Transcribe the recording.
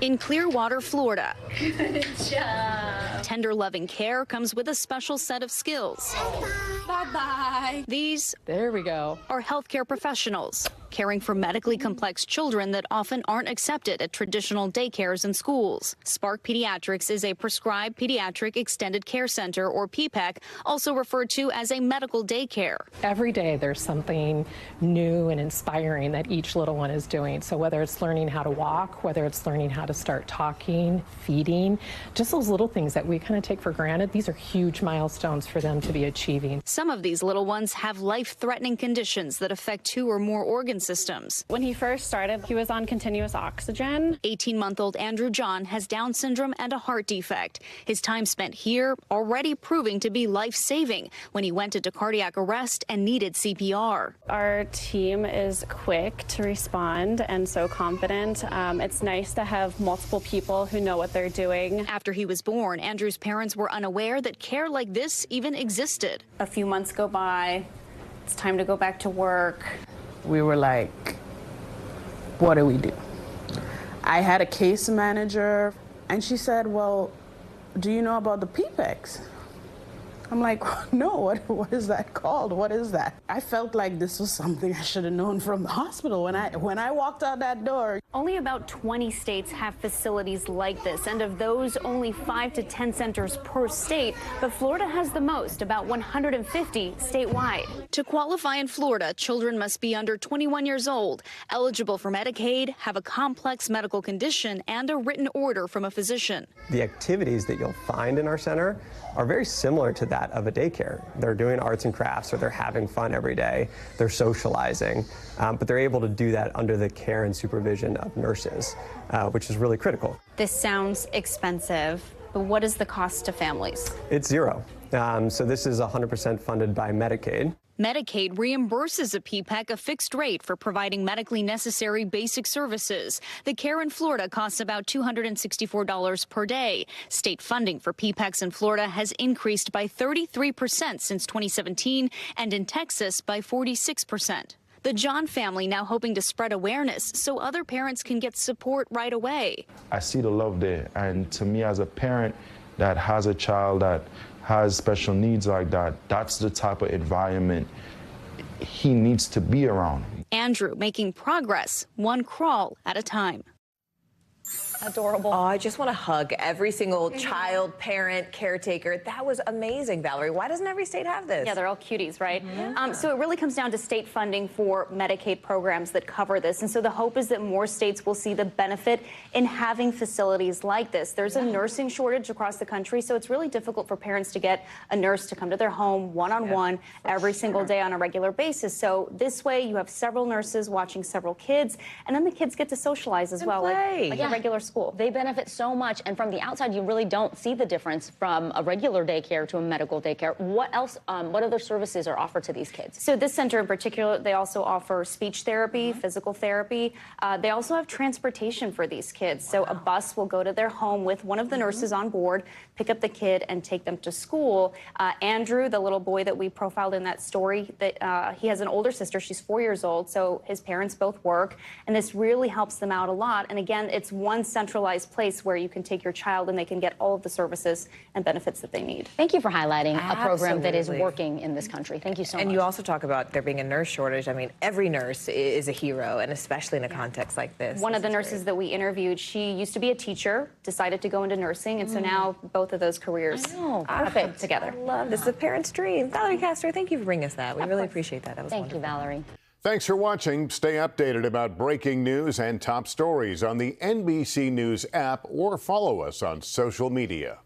In Clearwater, Florida. Good job. Tender, loving care comes with a special set of skills. Bye-bye. These, there we go, are healthcare professionals caring for medically complex children that often aren't accepted at traditional daycares and schools. Spark Pediatrics is a prescribed Pediatric Extended Care Center, or PPEC, also referred to as a medical daycare. Every day there's something new and inspiring that each little one is doing. So whether it's learning how to walk, whether it's learning how to start talking, feeding, just those little things that we kind of take for granted, these are huge milestones for them to be achieving. Some of these little ones have life-threatening conditions that affect 2 or more organ systems. When he first started, he was on continuous oxygen. 18-month-old Andrew John has Down syndrome and a heart defect. His time spent here already proving to be life-saving when he went into cardiac arrest and needed CPR. Our team is quick to respond and so confident. It's nice to have multiple people who know what they're doing. After he was born, Andrew's parents were unaware that care like this even existed. A few months go by. It's time to go back to work. We were like, what do we do? I had a case manager, and she said, well, do you know about the PPECs? I'm like, no, what is that called? What is that? I felt like this was something I should have known from the hospital when I walked out that door. Only about 20 states have facilities like this, and of those, only 5 to 10 centers per state, but Florida has the most, about 150 statewide. To qualify in Florida, children must be under 21 years old, eligible for Medicaid, have a complex medical condition, and a written order from a physician. The activities that you'll find in our center are very similar to that of a daycare. They're doing arts and crafts, or they're having fun every day. They're socializing, but they're able to do that under the care and supervision of nurses, which is really critical. This sounds expensive, but what is the cost to families? It's zero. So this is 100% funded by Medicaid. Medicaid reimburses a PPEC a fixed rate for providing medically necessary basic services. The care in Florida costs about $264 per day. State funding for PPECs in Florida has increased by 33% since 2017, and in Texas by 46%. The John family now hoping to spread awareness so other parents can get support right away. I see the love there, and to me as a parent that has a child that has special needs like that, that's the type of environment he needs to be around. Andrew making progress, one crawl at a time. Adorable. Oh, I just want to hug every single child, parent, caretaker. That was amazing, Valerie. Why doesn't every state have this? Yeah, they're all cuties, right? So it really comes down to state funding for Medicaid programs that cover this. And so the hope is that more states will see the benefit in having facilities like this. There's a nursing shortage across the country, so it's really difficult for parents to get a nurse to come to their home one-on-one every single day on a regular basis. So this way you have several nurses watching several kids, and then the kids get to socialize as well, like a regular school. They benefit so much, and from the outside, you really don't see the difference from a regular daycare to a medical daycare. What else, what other services are offered to these kids? So this center in particular, they also offer speech therapy, physical therapy. They also have transportation for these kids. So a bus will go to their home with one of the nurses on board, pick up the kid, and take them to school. Andrew, the little boy that we profiled in that story, that he has an older sister. She's 4 years old, so his parents both work, and this really helps them out a lot. And again, it's one centralized place where you can take your child and they can get all of the services and benefits that they need. Thank you for highlighting a program that is working in this country. Thank you so much. And you also talk about there being a nurse shortage. I mean, every nurse is a hero, and especially in a context like this. One of the nurses that we interviewed, she used to be a teacher, decided to go into nursing, and so now both of those careers have come together. I love this. Is a parent's dream. Valerie Castro, thank you for bringing us that. We really appreciate that. That was wonderful. Thank you, Valerie. Thanks for watching. Stay updated about breaking news and top stories on the NBC News app or follow us on social media.